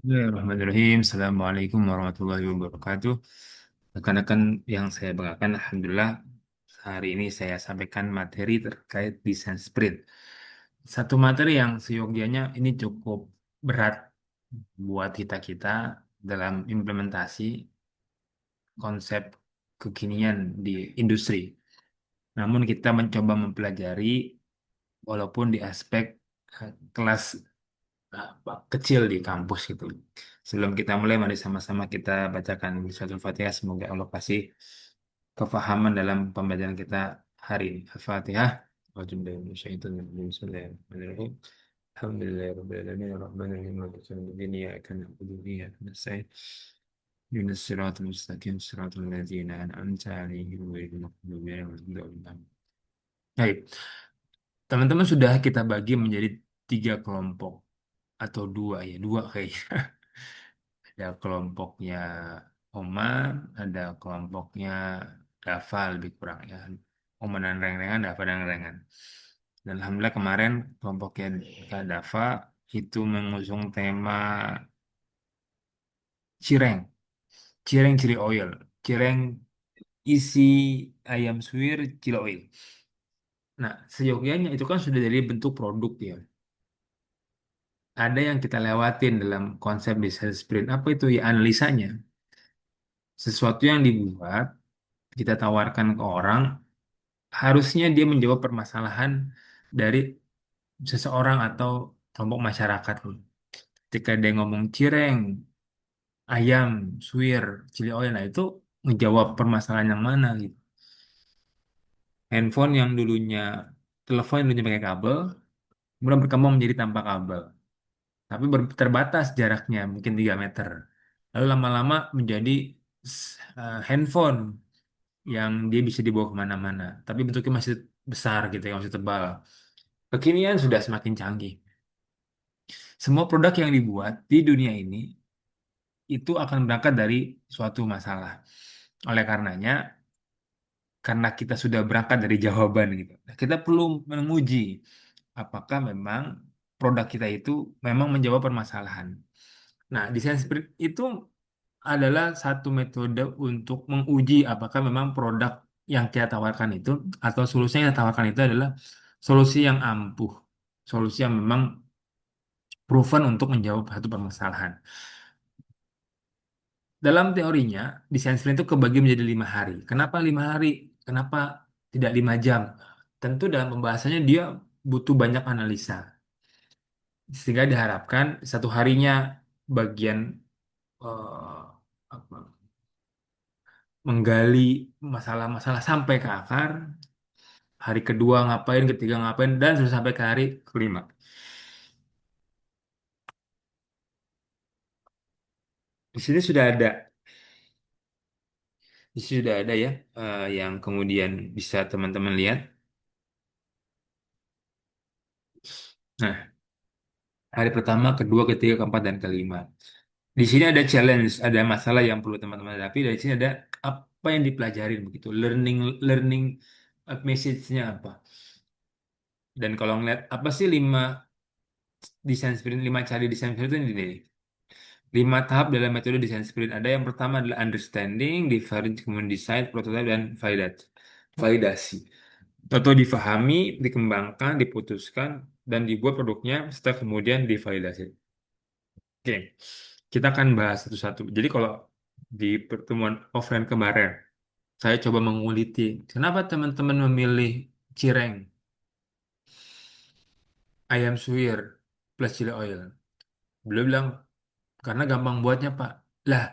Bismillahirrahmanirrahim. Assalamualaikum warahmatullahi wabarakatuh. Rekan-rekan yang saya banggakan, Alhamdulillah, hari ini saya sampaikan materi terkait desain sprint. Satu materi yang seyogianya ini cukup berat buat kita-kita dalam implementasi konsep kekinian di industri. Namun kita mencoba mempelajari walaupun di aspek kelas kecil di kampus gitu. Sebelum kita mulai, mari sama-sama kita bacakan suratul Fatihah. Semoga Allah kasih kefahaman dalam pembelajaran kita hari ini. Al-Fatihah. Bismillahirrahmanirrahim. Alhamdulillahirrahmanirrahim. Ar-Rahmanirrahim. Maliki yawmiddin. Iyyaka na'budu wa iyyaka nasta'in. Ihdinas siratal mustaqim. Siratal ladzina an'amta 'alaihim ghairil maghdubi 'alaihim waladdallin. Baik, teman-teman sudah kita bagi menjadi tiga kelompok atau dua ya, dua kayaknya. Ada kelompoknya Oma, ada kelompoknya Dava lebih kurang ya. Oma dan Reng-Rengan, Dava dan Rengan. Dan Alhamdulillah kemarin kelompoknya Kak Dava itu mengusung tema cireng. Cireng chili oil. Cireng isi ayam suwir chili oil. Nah, seyogianya itu kan sudah jadi bentuk produk ya. Ada yang kita lewatin dalam konsep desain sprint. Apa itu ya analisanya? Sesuatu yang dibuat, kita tawarkan ke orang, harusnya dia menjawab permasalahan dari seseorang atau kelompok masyarakat. Ketika dia ngomong cireng, ayam, suwir, chili oil, nah itu menjawab permasalahan yang mana gitu. Handphone yang dulunya, telepon yang dulunya pakai kabel, kemudian berkembang menjadi tanpa kabel. Tapi terbatas jaraknya, mungkin 3 meter. Lalu lama-lama menjadi handphone yang dia bisa dibawa kemana-mana. Tapi bentuknya masih besar gitu ya, masih tebal. Kekinian sudah semakin canggih. Semua produk yang dibuat di dunia ini itu akan berangkat dari suatu masalah. Oleh karenanya, karena kita sudah berangkat dari jawaban gitu, kita perlu menguji apakah memang produk kita itu memang menjawab permasalahan. Nah, desain sprint itu adalah satu metode untuk menguji apakah memang produk yang kita tawarkan itu atau solusi yang kita tawarkan itu adalah solusi yang ampuh, solusi yang memang proven untuk menjawab satu permasalahan. Dalam teorinya, desain sprint itu kebagi menjadi 5 hari. Kenapa 5 hari? Kenapa tidak 5 jam? Tentu dalam pembahasannya dia butuh banyak analisa. Sehingga diharapkan satu harinya bagian eh, apa, menggali masalah-masalah sampai ke akar. Hari kedua ngapain, ketiga ngapain, dan sudah sampai ke hari kelima. Di sini sudah ada, di sini sudah ada ya, yang kemudian bisa teman-teman lihat. Nah, hari pertama, kedua, ketiga, keempat, dan kelima. Di sini ada challenge, ada masalah yang perlu teman-teman hadapi. Dari sini ada apa yang dipelajarin begitu, learning learning message-nya apa. Dan kalau ngeliat apa sih 5 cari desain sprint itu ini. 5 tahap dalam metode desain sprint. Ada yang pertama adalah understanding, different, kemudian design, prototype, dan validasi. Atau difahami, dikembangkan, diputuskan, dan dibuat produknya, setelah kemudian divalidasi. Oke, kita akan bahas satu-satu. Jadi kalau di pertemuan offline kemarin, saya coba menguliti, kenapa teman-teman memilih cireng, ayam suwir, plus chili oil. Beliau bilang, karena gampang buatnya, Pak. Lah,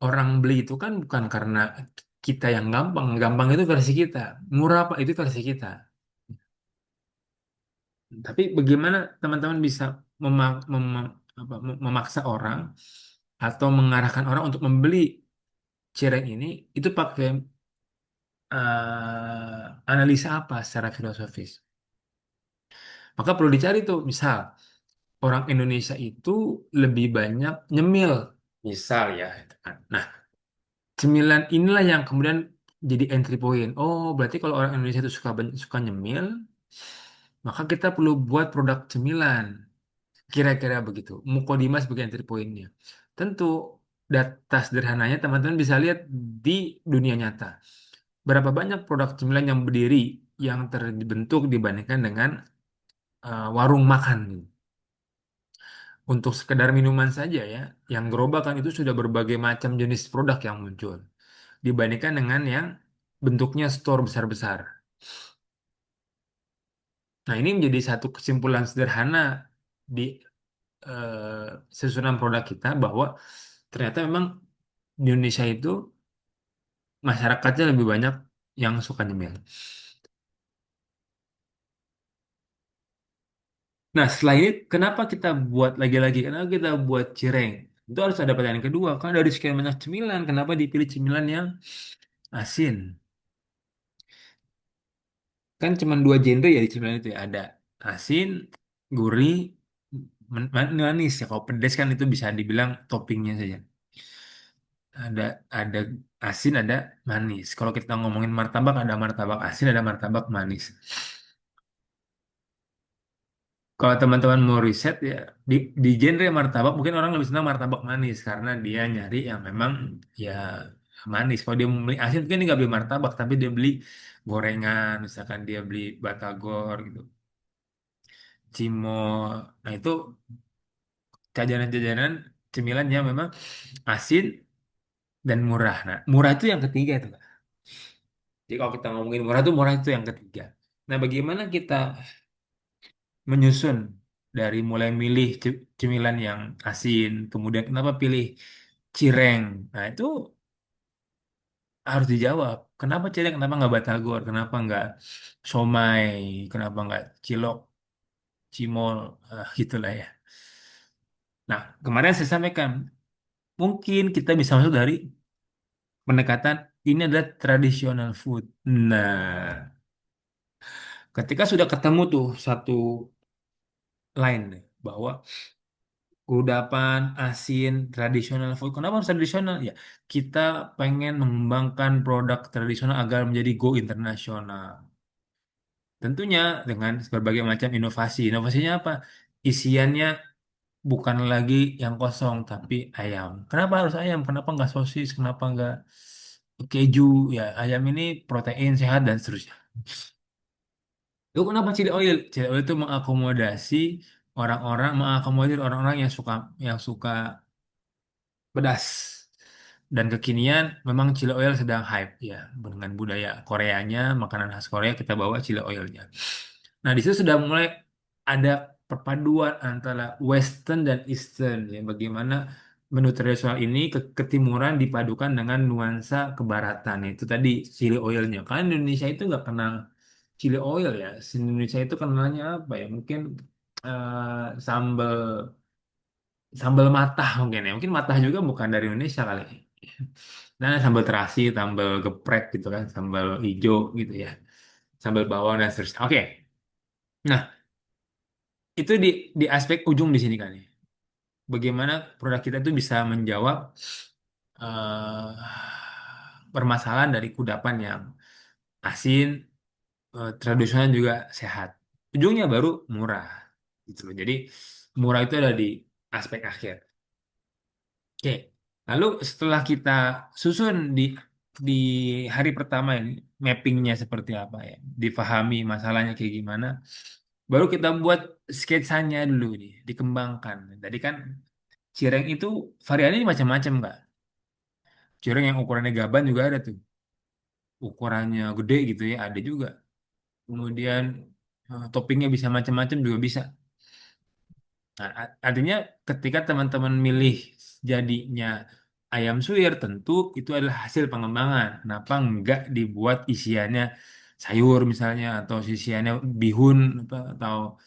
orang beli itu kan bukan karena kita yang gampang. Gampang itu versi kita. Murah, Pak, itu versi kita. Tapi bagaimana teman-teman bisa memaksa orang atau mengarahkan orang untuk membeli cireng ini, itu pakai analisa apa secara filosofis. Maka perlu dicari tuh, misal orang Indonesia itu lebih banyak nyemil, misal ya. Gitu kan. Nah, cemilan inilah yang kemudian jadi entry point. Oh, berarti kalau orang Indonesia itu suka nyemil, maka kita perlu buat produk cemilan. Kira-kira begitu. Mukadimah sebagai entry point-nya. Tentu data sederhananya teman-teman bisa lihat di dunia nyata. Berapa banyak produk cemilan yang berdiri yang terbentuk dibandingkan dengan warung makan gitu. Untuk sekedar minuman saja ya, yang gerobak kan itu sudah berbagai macam jenis produk yang muncul dibandingkan dengan yang bentuknya store besar-besar. Nah, ini menjadi satu kesimpulan sederhana di susunan produk kita bahwa ternyata memang di Indonesia itu masyarakatnya lebih banyak yang suka nyemil. Nah, setelah ini kenapa kita buat lagi-lagi? Kenapa kita buat cireng? Itu harus ada pertanyaan kedua. Kan dari sekian banyak cemilan, kenapa dipilih cemilan yang asin? Kan cuma dua genre ya di cemilan itu ya. Ada asin, gurih, manis ya. Kalau pedas kan itu bisa dibilang toppingnya saja. Ada asin, ada manis. Kalau kita ngomongin martabak, ada martabak asin, ada martabak manis. Kalau teman-teman mau riset ya di genre martabak mungkin orang lebih senang martabak manis karena dia nyari yang memang ya manis. Kalau dia mau beli asin mungkin dia nggak beli martabak tapi dia beli gorengan, misalkan dia beli batagor gitu, cimol. Nah itu jajanan-jajanan cemilan yang memang asin dan murah. Nah murah itu yang ketiga itu, Kak. Jadi kalau kita ngomongin murah itu yang ketiga. Nah bagaimana kita menyusun dari mulai milih cemilan yang asin, kemudian kenapa pilih cireng? Nah, itu harus dijawab. Kenapa cireng? Kenapa nggak batagor? Kenapa nggak somai? Kenapa nggak cilok, cimol? Gitulah ya. Nah, kemarin saya sampaikan, mungkin kita bisa masuk dari pendekatan ini adalah traditional food. Nah, ketika sudah ketemu tuh satu line bahwa kudapan, asin, tradisional food. Kenapa harus tradisional? Ya, kita pengen mengembangkan produk tradisional agar menjadi go internasional. Tentunya dengan berbagai macam inovasi. Inovasinya apa? Isiannya bukan lagi yang kosong, tapi ayam. Kenapa harus ayam? Kenapa nggak sosis? Kenapa nggak keju? Ya, ayam ini protein sehat dan seterusnya. Itu kenapa chili oil? Chili oil itu mengakomodir orang-orang yang suka pedas. Dan kekinian memang chili oil sedang hype ya dengan budaya Koreanya, makanan khas Korea kita bawa chili oilnya. Nah, di situ sudah mulai ada perpaduan antara Western dan Eastern ya bagaimana menu tradisional ini ketimuran dipadukan dengan nuansa kebaratan itu tadi chili oilnya. Kan Indonesia itu nggak kenal chili oil ya. Indonesia itu kenalnya apa ya? Mungkin sambal sambal matah mungkin ya. Mungkin matah juga bukan dari Indonesia kali. Nah, sambal terasi, sambal geprek gitu kan, sambal hijau gitu ya. Sambal bawang dan seterusnya. Oke. Nah, itu di aspek ujung di sini kan ya. Bagaimana produk kita itu bisa menjawab eh, permasalahan dari kudapan yang asin, tradisional juga sehat. Ujungnya baru murah gitu loh. Jadi murah itu ada di aspek akhir. Oke, lalu setelah kita susun di hari pertama ini mappingnya seperti apa ya, difahami masalahnya kayak gimana, baru kita buat sketsanya dulu nih, dikembangkan. Tadi kan cireng itu variannya macam-macam nggak? Cireng yang ukurannya gaban juga ada tuh, ukurannya gede gitu ya, ada juga. Kemudian toppingnya bisa macam-macam juga bisa. Nah, artinya ketika teman-teman milih jadinya ayam suwir, tentu itu adalah hasil pengembangan. Kenapa nggak dibuat isiannya sayur misalnya, atau isiannya bihun atau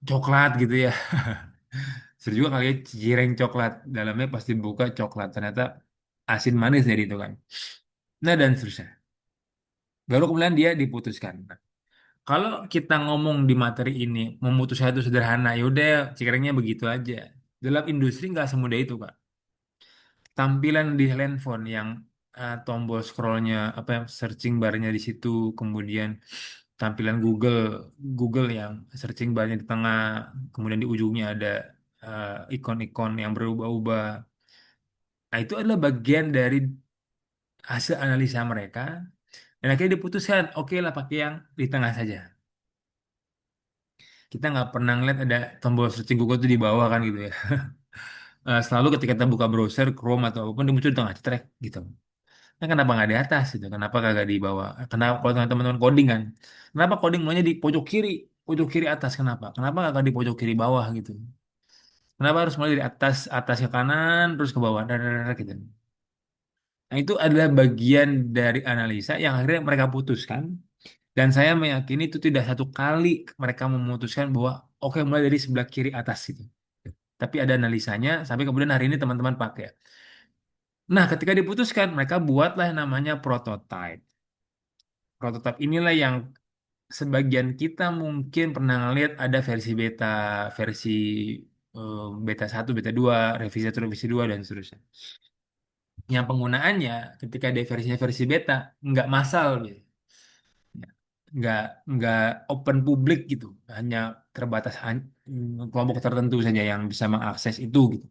coklat gitu ya. Seru juga kali ya cireng coklat. Dalamnya pasti buka coklat. Ternyata asin manis dari itu kan. Nah dan seterusnya. Baru kemudian dia diputuskan. Nah, kalau kita ngomong di materi ini, memutuskan itu sederhana, yaudah cekrengnya begitu aja. Dalam industri nggak semudah itu, Kak. Tampilan di handphone yang tombol scrollnya, apa searching barnya di situ, kemudian tampilan Google yang searching barnya di tengah, kemudian di ujungnya ada ikon-ikon yang berubah-ubah. Nah, itu adalah bagian dari hasil analisa mereka. Dan akhirnya diputuskan, oke lah pakai yang di tengah saja. Kita nggak pernah ngeliat ada tombol searching Google itu di bawah kan gitu ya. Selalu ketika kita buka browser, Chrome atau apapun, dia muncul di tengah, cetrek gitu. Nah, kenapa nggak di atas gitu? Kenapa kagak di bawah? Kenapa kalau teman-teman coding kan? Kenapa coding maunya di pojok kiri atas? Kenapa? Kenapa nggak di pojok kiri bawah gitu? Kenapa harus mulai dari atas ke kanan terus ke bawah, gitu? Nah, itu adalah bagian dari analisa yang akhirnya mereka putuskan. Dan saya meyakini itu tidak satu kali mereka memutuskan bahwa oke mulai dari sebelah kiri atas itu. Tapi ada analisanya sampai kemudian hari ini teman-teman pakai. Nah, ketika diputuskan, mereka buatlah yang namanya prototype. Prototype inilah yang sebagian kita mungkin pernah ngeliat ada versi beta satu, beta 2, revisi 1, revisi 2 dan seterusnya. Yang penggunaannya ketika ada versi beta nggak massal gitu. nggak nggak open publik gitu, hanya terbatas kelompok tertentu saja yang bisa mengakses itu gitu.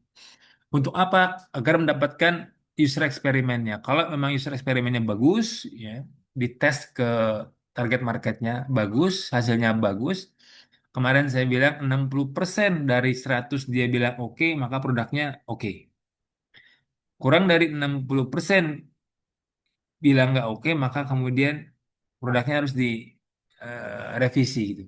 Untuk apa? Agar mendapatkan user eksperimennya. Kalau memang user eksperimennya bagus, ya, dites ke target marketnya bagus, hasilnya bagus. Kemarin saya bilang 60% dari 100 dia bilang oke, maka produknya oke. Kurang dari 60% bilang nggak oke, maka kemudian produknya harus direvisi gitu.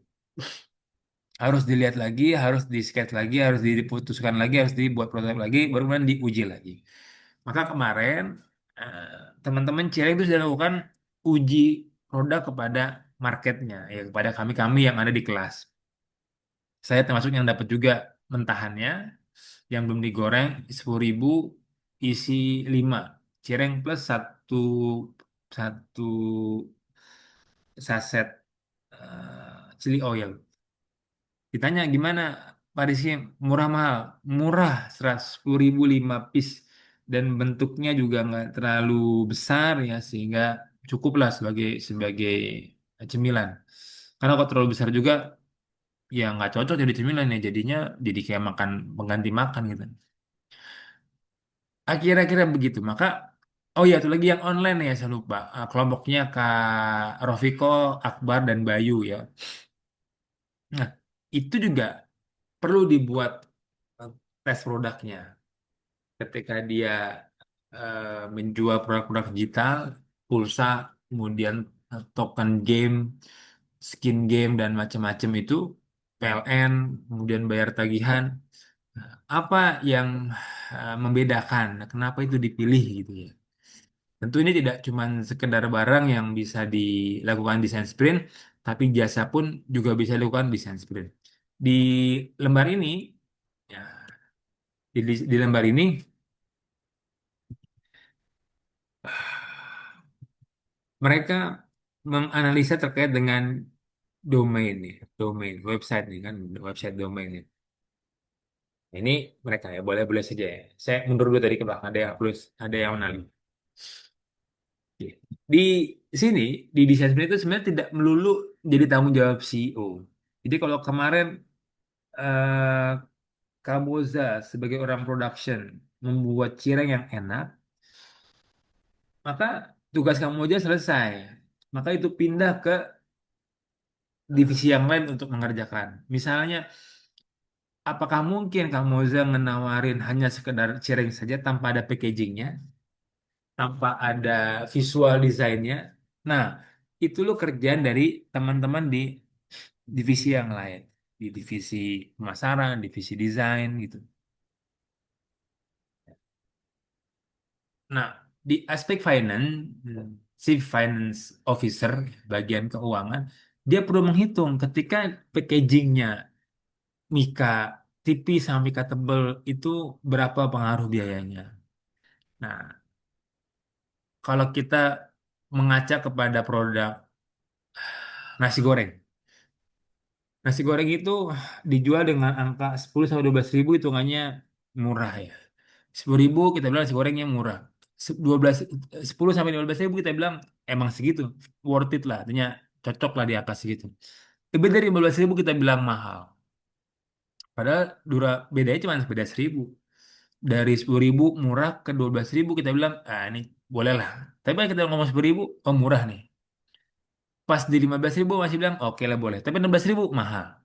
Harus dilihat lagi, harus di-sketch lagi, harus diputuskan lagi, harus dibuat prototipe lagi, baru kemudian diuji lagi. Maka kemarin eh, teman-teman Cireng itu sudah lakukan uji produk kepada marketnya, ya kepada kami-kami yang ada di kelas. Saya termasuk yang dapat juga mentahannya, yang belum digoreng 10.000 isi 5 Cireng plus satu satu saset chili oil. Ditanya gimana Pak Rizky, murah mahal? Murah, 110.000 5 piece. Dan bentuknya juga nggak terlalu besar ya, sehingga cukuplah sebagai cemilan. Karena kalau terlalu besar juga ya nggak cocok jadi cemilan ya, jadinya jadi kayak makan pengganti makan gitu. Kira-kira begitu. Maka oh ya, itu lagi yang online ya, saya lupa. Kelompoknya Kak Rofiko, Akbar dan Bayu ya. Nah, itu juga perlu dibuat eh, tes produknya. Ketika dia menjual produk-produk digital, pulsa, kemudian token game, skin game dan macam-macam itu, PLN, kemudian bayar tagihan, apa yang membedakan? Kenapa itu dipilih gitu ya? Tentu ini tidak cuma sekedar barang yang bisa dilakukan desain sprint, tapi jasa pun juga bisa dilakukan desain sprint. Di lembar ini, ya, di lembar ini mereka menganalisa terkait dengan domain nih, domain website nih kan, website domain nih. Ini mereka ya boleh boleh saja ya. Saya mundur dulu tadi ke belakang, ada yang plus, ada yang menarik. Oke. Di sini di desain sprint itu sebenarnya tidak melulu jadi tanggung jawab CEO. Jadi kalau kemarin eh, Kamoza sebagai orang production membuat cireng yang enak, maka tugas Kamoza selesai. Maka itu pindah ke divisi yang lain untuk mengerjakan. Misalnya, apakah mungkin Kang Moza menawarin hanya sekedar cireng saja tanpa ada packagingnya, tanpa ada visual desainnya? Nah, itu lo kerjaan dari teman-teman di divisi yang lain, di divisi pemasaran, divisi desain gitu. Nah, di aspek finance, chief finance officer, bagian keuangan, dia perlu menghitung ketika packagingnya Mika tipis sama Mika tebel itu berapa pengaruh biayanya. Nah, kalau kita mengaca kepada produk nasi goreng. Nasi goreng itu dijual dengan angka 10 sampai 12 ribu, hitungannya murah ya. 10 ribu kita bilang nasi gorengnya murah. 12, 10 sampai 15 ribu kita bilang emang segitu, worth it lah. Artinya cocok lah di atas gitu. Lebih dari 15.000 kita bilang mahal. Padahal bedanya cuma beda 1.000. Dari 10.000 murah ke 12.000 kita bilang, ah ini boleh lah. Tapi kalau kita ngomong 10.000, oh murah nih. Pas di 15.000 masih bilang, oke lah boleh. Tapi 16.000 mahal.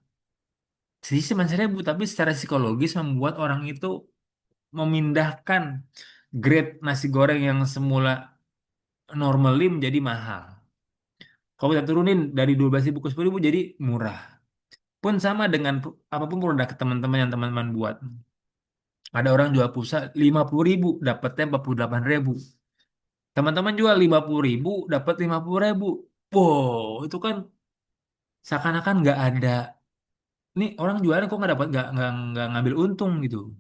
Jadi cuma 1.000, tapi secara psikologis membuat orang itu memindahkan grade nasi goreng yang semula normally menjadi mahal. Kalau kita turunin dari 12.000 ke 10.000 jadi murah. Pun sama dengan apapun produk teman-teman yang teman-teman buat. Ada orang jual pulsa 50.000, dapatnya 48.000. Teman-teman jual 50.000, dapat 50.000. Wow, itu kan seakan-akan nggak ada. Nih orang jualan kok nggak ngambil untung gitu.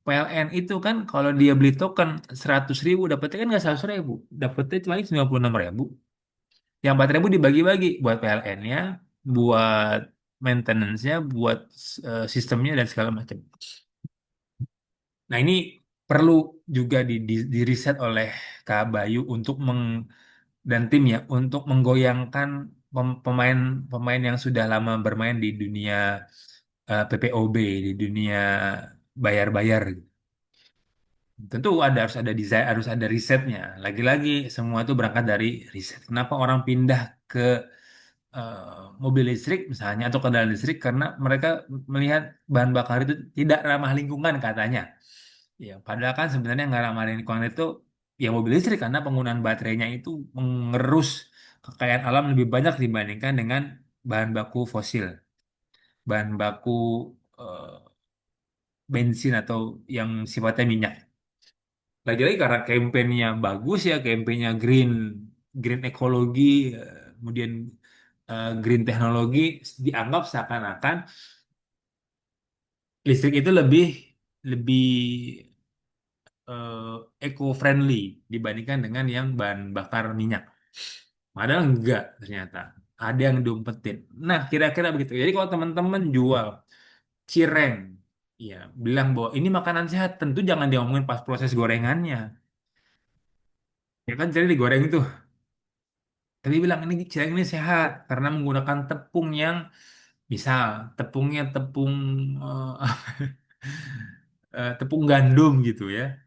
PLN itu kan kalau dia beli token 100.000, dapatnya kan nggak 100.000, dapatnya cuma 96.000. Yang 4.000 dibagi-bagi buat PLN-nya, buat maintenance-nya, buat sistemnya dan segala macam. Nah, ini perlu juga di riset oleh Kak Bayu untuk dan tim ya untuk menggoyangkan pemain-pemain yang sudah lama bermain di dunia PPOB, di dunia bayar-bayar. Tentu harus ada desain, harus ada risetnya. Lagi-lagi semua itu berangkat dari riset. Kenapa orang pindah ke mobil listrik misalnya atau kendaraan listrik karena mereka melihat bahan bakar itu tidak ramah lingkungan katanya. Ya, padahal kan sebenarnya nggak ramah lingkungan itu ya mobil listrik karena penggunaan baterainya itu mengerus kekayaan alam lebih banyak dibandingkan dengan bahan baku fosil, bahan baku eh, bensin atau yang sifatnya minyak. Lagi-lagi karena kampanyenya bagus ya, kampanyenya green, green ekologi, kemudian green teknologi dianggap seakan-akan listrik itu lebih lebih eco-friendly dibandingkan dengan yang bahan bakar minyak. Padahal enggak ternyata. Ada yang diumpetin. Nah, kira-kira begitu. Jadi kalau teman-teman jual cireng, ya bilang bahwa ini makanan sehat, tentu jangan diomongin pas proses gorengannya. Ya kan jadi digoreng itu. Tapi bilang ini cireng ini sehat karena menggunakan tepung yang misal tepungnya tepung tepung gandum gitu ya.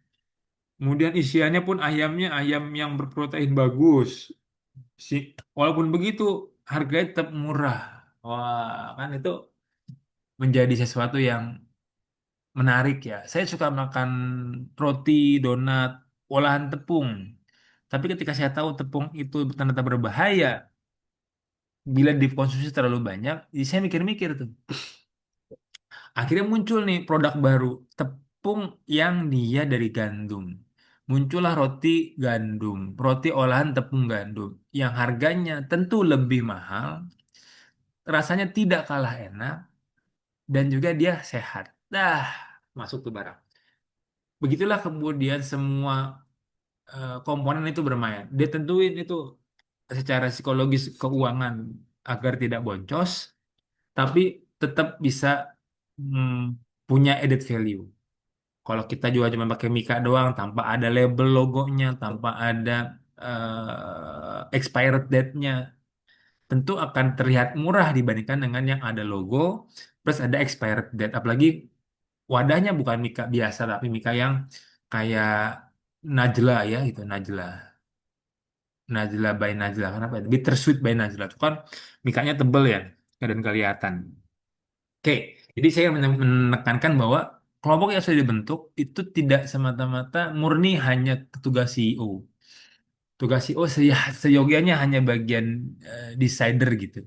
Kemudian isiannya pun ayamnya ayam yang berprotein bagus. Si, walaupun begitu harganya tetap murah. Wah, kan itu menjadi sesuatu yang menarik ya. Saya suka makan roti, donat, olahan tepung. Tapi ketika saya tahu tepung itu ternyata berbahaya bila dikonsumsi terlalu banyak, jadi saya mikir-mikir tuh. Akhirnya muncul nih produk baru, tepung yang dia dari gandum. Muncullah roti gandum, roti olahan tepung gandum, yang harganya tentu lebih mahal, rasanya tidak kalah enak, dan juga dia sehat. Dah, masuk tuh barang. Begitulah kemudian semua komponen itu bermain. Dia tentuin itu secara psikologis keuangan agar tidak boncos, tapi tetap bisa hmm, punya added value. Kalau kita jual cuma pakai Mika doang, tanpa ada label logonya, tanpa ada expired date-nya, tentu akan terlihat murah dibandingkan dengan yang ada logo plus ada expired date. Apalagi wadahnya bukan Mika biasa, tapi Mika yang kayak Najla ya, gitu Najla. Najla by Najla. Kenapa? Bittersweet by Najla. Itu kan Mikanya tebel ya, dan kelihatan. Oke, jadi saya menekankan bahwa kelompok yang sudah dibentuk itu tidak semata-mata murni hanya tugas CEO. Tugas CEO seyogianya hanya bagian decider gitu,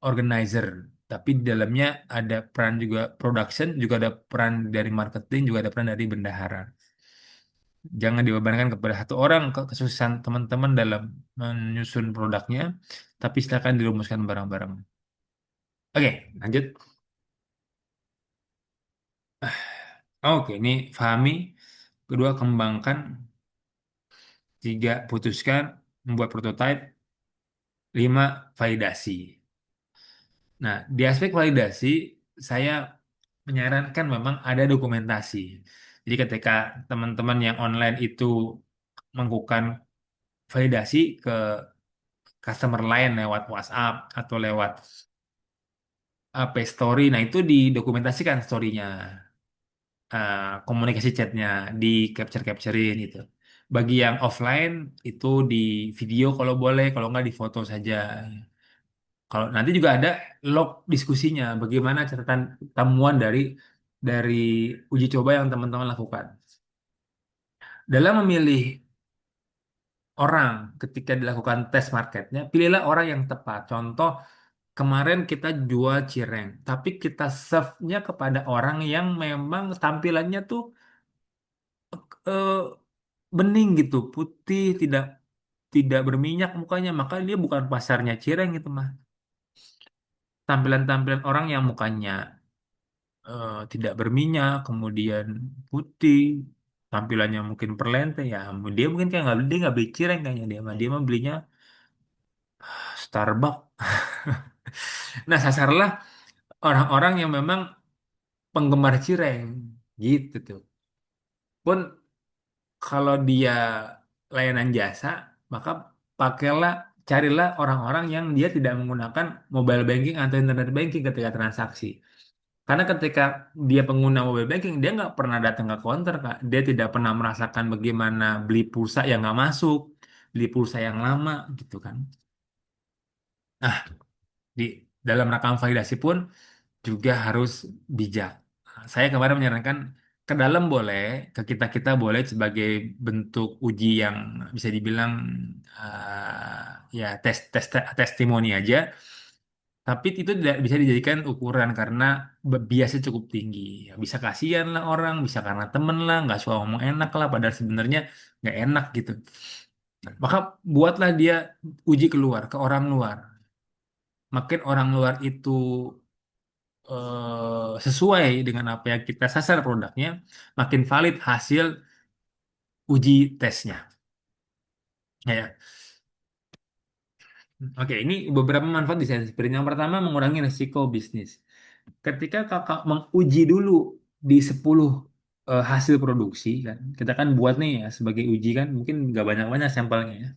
organizer. Tapi di dalamnya ada peran juga production, juga ada peran dari marketing, juga ada peran dari bendahara. Jangan dibebankan kepada satu orang kesuksesan teman-teman dalam menyusun produknya, tapi silakan dirumuskan bareng-bareng. Oke, lanjut. Oke, ini Fahmi. Kedua, kembangkan. Tiga, putuskan. Membuat prototipe. Lima, validasi. Nah, di aspek validasi, saya menyarankan memang ada dokumentasi. Jadi ketika teman-teman yang online itu melakukan validasi ke customer lain lewat WhatsApp atau lewat apa story. Nah, itu didokumentasikan storynya, komunikasi chatnya di capturein gitu. Bagi yang offline itu di video kalau boleh, kalau nggak di foto saja. Kalau nanti juga ada log diskusinya, bagaimana catatan temuan dari uji coba yang teman-teman lakukan. Dalam memilih orang ketika dilakukan tes marketnya, pilihlah orang yang tepat. Contoh, kemarin kita jual cireng, tapi kita serve-nya kepada orang yang memang tampilannya tuh eh, bening gitu, putih, tidak tidak berminyak mukanya, maka dia bukan pasarnya cireng itu mah. Tampilan-tampilan orang yang mukanya tidak berminyak, kemudian putih, tampilannya mungkin perlente ya, dia mungkin kayak nggak dia nggak beli cireng kayaknya dia mah belinya Starbucks. Nah, sasarlah orang-orang yang memang penggemar cireng gitu tuh. Pun kalau dia layanan jasa, maka pakailah carilah orang-orang yang dia tidak menggunakan mobile banking atau internet banking ketika transaksi. Karena ketika dia pengguna mobile banking, dia nggak pernah datang ke counter, Kak. Dia tidak pernah merasakan bagaimana beli pulsa yang nggak masuk, beli pulsa yang lama, gitu kan. Nah, di dalam rangka validasi pun juga harus bijak. Saya kemarin menyarankan ke dalam boleh, ke kita-kita boleh sebagai bentuk uji yang bisa dibilang ya testimoni aja. Tapi itu tidak bisa dijadikan ukuran karena biasnya cukup tinggi. Ya, bisa kasihan lah orang, bisa karena temen lah, nggak suka ngomong enak lah, padahal sebenarnya nggak enak gitu. Maka buatlah dia uji keluar ke orang luar. Makin orang luar itu sesuai dengan apa yang kita sasar produknya, makin valid hasil uji tesnya. Ya, oke, ini beberapa manfaat di sales sprint. Yang pertama, mengurangi risiko bisnis. Ketika kakak menguji dulu di 10 hasil produksi, kan, kita kan buat nih ya sebagai uji kan, mungkin nggak banyak-banyak sampelnya ya.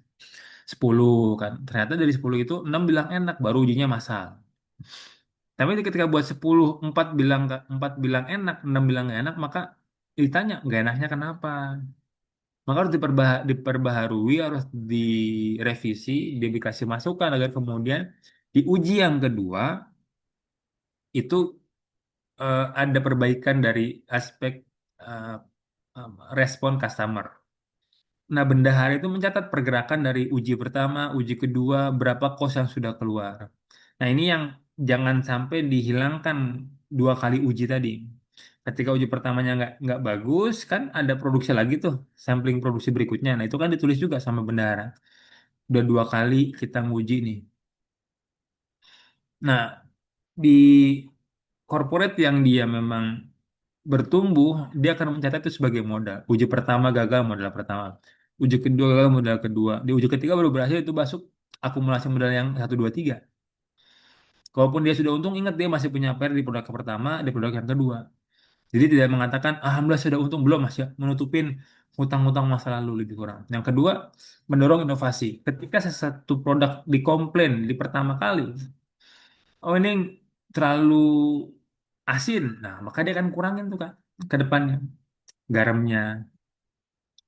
10 kan, ternyata dari 10 itu 6 bilang enak, baru ujinya massal. Tapi ketika buat 10 4 bilang enak, 6 bilang nggak enak, maka ditanya nggak enaknya kenapa. Maka harus diperbaharui, harus direvisi, dikasih masukan agar kemudian di uji yang kedua itu ada perbaikan dari aspek eh, respon customer. Nah, bendahara itu mencatat pergerakan dari uji pertama, uji kedua, berapa kos yang sudah keluar. Nah, ini yang jangan sampai dihilangkan dua kali uji tadi. Ketika uji pertamanya nggak bagus, kan ada produksi lagi tuh, sampling produksi berikutnya. Nah, itu kan ditulis juga sama bendahara. Udah dua kali kita nguji nih. Nah, di corporate yang dia memang bertumbuh, dia akan mencatat itu sebagai modal. Uji pertama gagal, modal pertama. Uji kedua gagal, modal kedua. Di uji ketiga baru berhasil itu masuk akumulasi modal yang satu 2 3. Kalaupun dia sudah untung, ingat dia masih punya PR di produk pertama, di produk yang kedua. Jadi tidak mengatakan, alhamdulillah sudah untung, belum masih menutupin hutang-hutang masa lalu lebih kurang. Yang kedua, mendorong inovasi. Ketika sesuatu produk dikomplain di pertama kali, oh ini terlalu asin, nah maka dia akan kurangin tuh Kak ke depannya garamnya.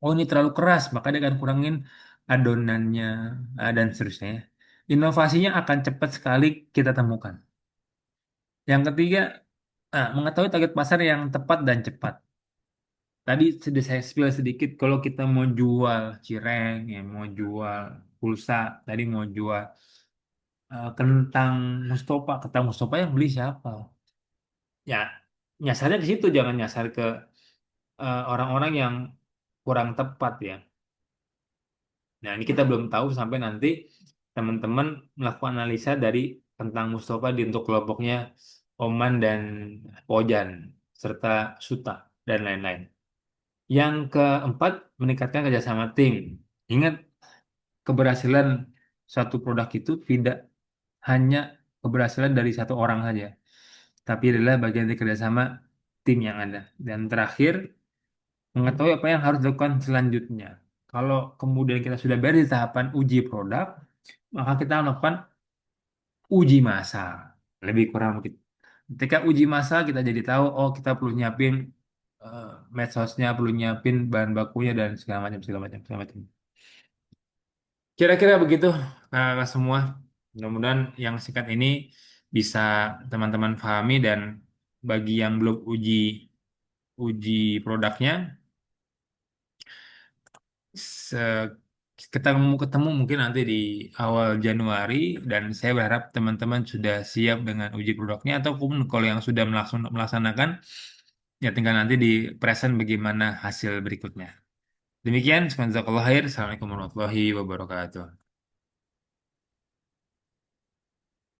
Oh ini terlalu keras, maka dia akan kurangin adonannya dan seterusnya. Inovasinya akan cepat sekali kita temukan. Yang ketiga, mengetahui target pasar yang tepat dan cepat. Tadi sudah saya spill sedikit, kalau kita mau jual cireng, ya mau jual pulsa, tadi mau jual kentang Mustopa yang beli siapa? Ya, nyasarnya di situ, jangan nyasar ke orang-orang yang kurang tepat ya. Nah, ini kita belum tahu sampai nanti teman-teman melakukan analisa dari tentang Mustafa di untuk kelompoknya Oman dan Pojan serta Suta dan lain-lain. Yang keempat, meningkatkan kerjasama tim. Ingat, keberhasilan suatu produk itu tidak hanya keberhasilan dari satu orang saja, tapi adalah bagian dari kerjasama tim yang ada. Dan terakhir, mengetahui apa yang harus dilakukan selanjutnya. Kalau kemudian kita sudah beres di tahapan uji produk, maka kita melakukan uji massal. Lebih kurang begitu. Ketika uji massal kita jadi tahu, oh kita perlu nyiapin eh, medsosnya, perlu nyiapin bahan bakunya dan segala macam, segala macam, segala macam. Kira-kira begitu semua. Mudah-mudahan yang singkat ini bisa teman-teman pahami dan bagi yang belum uji uji produknya, se- ketemu ketemu mungkin nanti di awal Januari dan saya berharap teman-teman sudah siap dengan uji produknya ataupun kalau yang sudah melaksanakan ya tinggal nanti di present bagaimana hasil berikutnya. Demikian, semoga khair. Assalamualaikum warahmatullahi wabarakatuh.